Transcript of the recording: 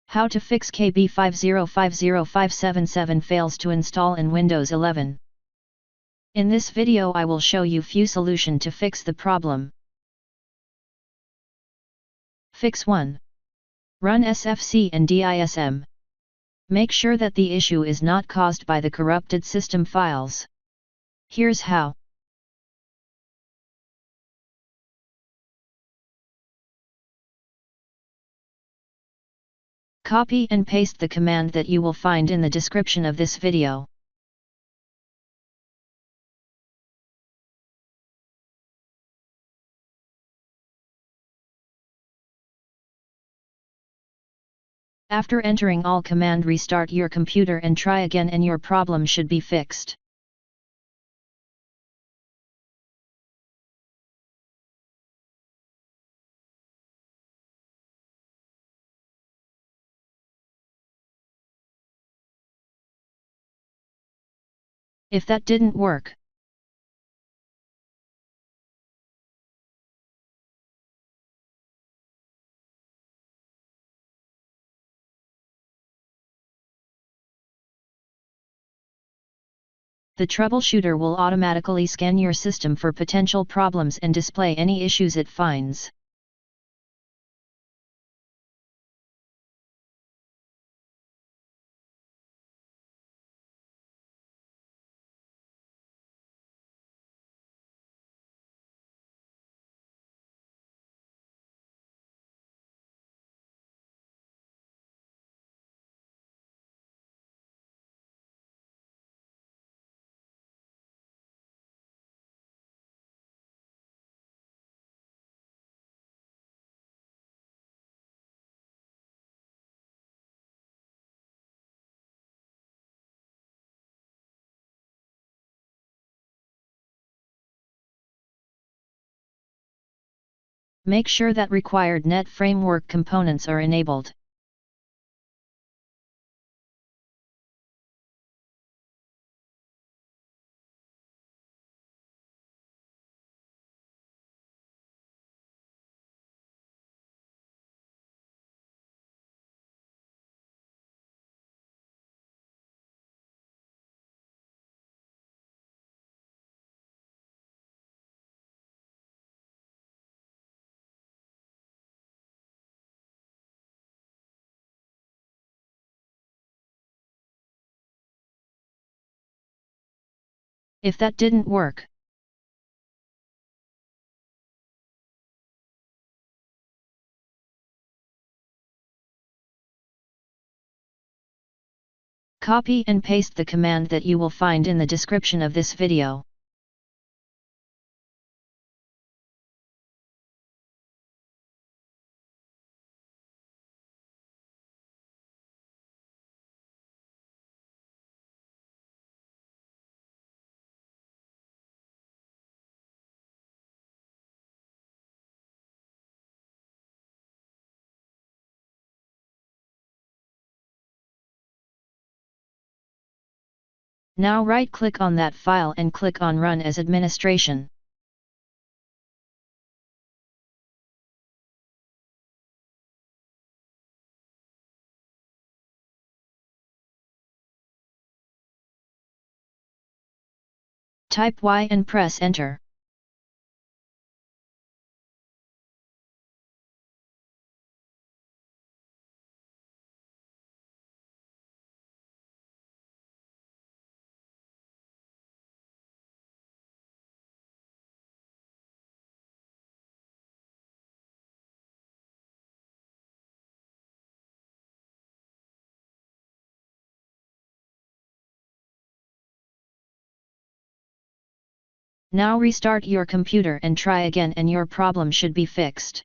How to fix KB5050577 fails to install in Windows 11. In this video I will show you few solution to fix the problem. Fix 1. Run SFC and DISM. Make sure that the issue is not caused by the corrupted system files. Here's how. Copy and paste the command that you will find in the description of this video. After entering all command, restart your computer and try again and your problem should be fixed. If that didn't work, the troubleshooter will automatically scan your system for potential problems and display any issues it finds. Make sure that required Net Framework components are enabled. If that didn't work, copy and paste the command that you will find in the description of this video. Now right-click on that file and click on Run as Administration. Type Y and press Enter. Now restart your computer and try again and your problem should be fixed.